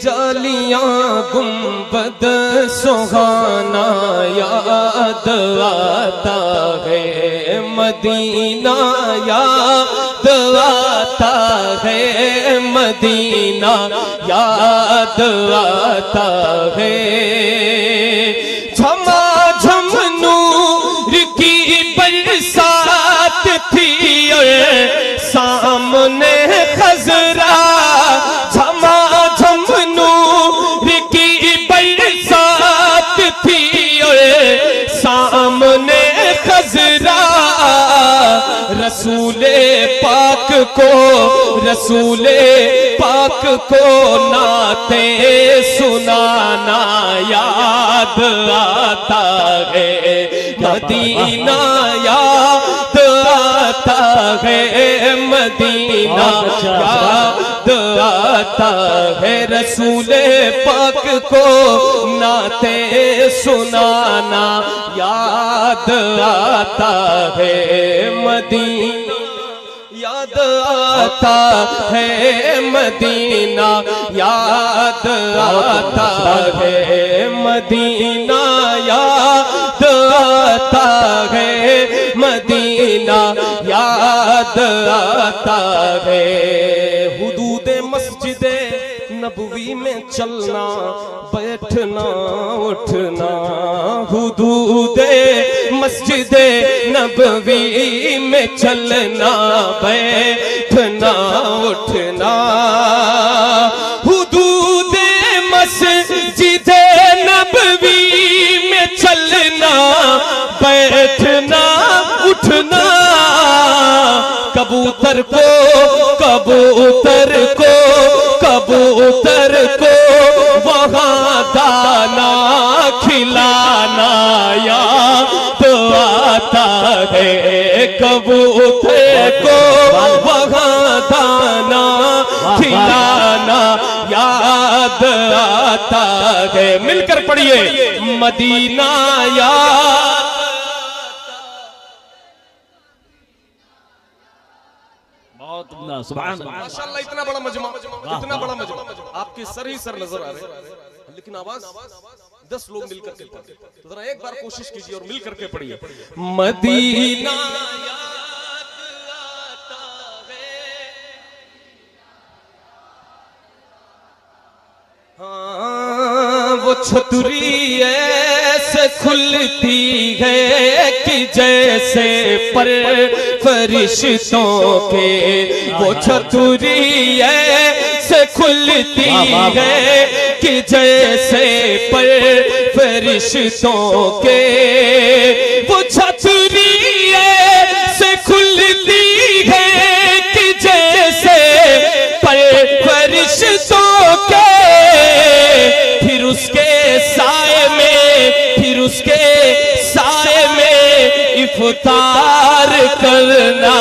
जालियां गुंबद सुहाना याद आता है मदीना, याद आता है मदीना, याद आता है। झमाझम नूर की बरसात थी और सामने खजरा, झमाझम नूर की बरसात थी और सामने खजरा। रसूले पाक को नाते सुनाना याद आता है मदीना, याद आता है मदीना, याद आता है। रसूले पाक को नाते सुनाना याद आता है मदीना, याद आता है मदीना, याद आता है मदीना, याद आता है मदीना, याद आता है। हुदूदे मस्जिदे नबवी में चलना बैठना उठना, हुदूदे मस्जिदे नबवी में चलना बैठना उठना, हुदूदे मस्जिदे नबवी में चलना बैठना उठना। कबूतर को वहाँ दाना खिलाना याद आता है, कबूतर को वहाँ दाना खिलाना याद आता है। मिलकर पढ़िए मदीना याद। माशाअल्लाह, इतना बड़ा मजमा, इतना बड़ा मजमा, आपके सर ही सर नजर आ रहे हैं, लेकिन आवाज 10 लोग मिलकर के पढ़ते। तो जरा एक बार कोशिश कीजिए और मिलकर के पढ़िए मदीना याद आता है। हाँ, वो छतरी ऐसे खुलती है कि जैसे पर फरिश्तों के, वो छतरी ऐसे खुलती है कि जैसे पर फरिश्तों के, वो छतरी ऐसे खुलती है कि जैसे पर फरिश्तों के। फिर उसके साए में इफ्तार करना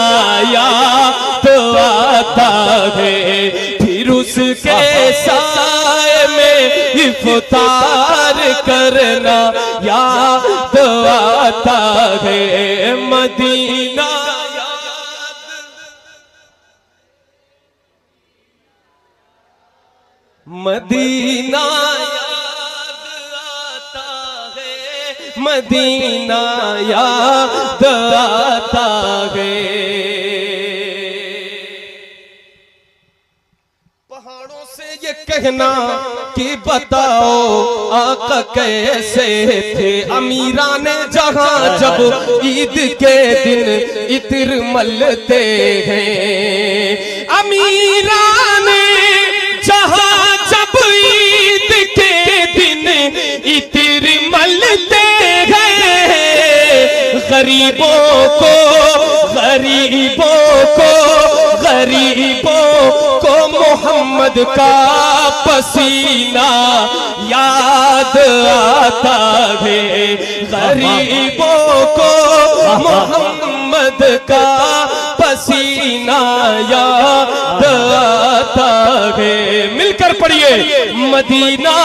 याद आता है, फिर उसके साए में इफ्तार करना याद आता है मदीना याद, मदीना मदीना याद आता है। पहाड़ों से ये कहना कि बताओ आका कैसे थे, अमीरान जहां जब ईद के दिन इत्र मलते हैं, अमीरान जहां जब ईद के दिन इत्र मलते गरीबों को मोहम्मद का पसीना याद आता है, गरीबों को मोहम्मद का पसीना याद आता है। मिलकर पढ़िए मदीना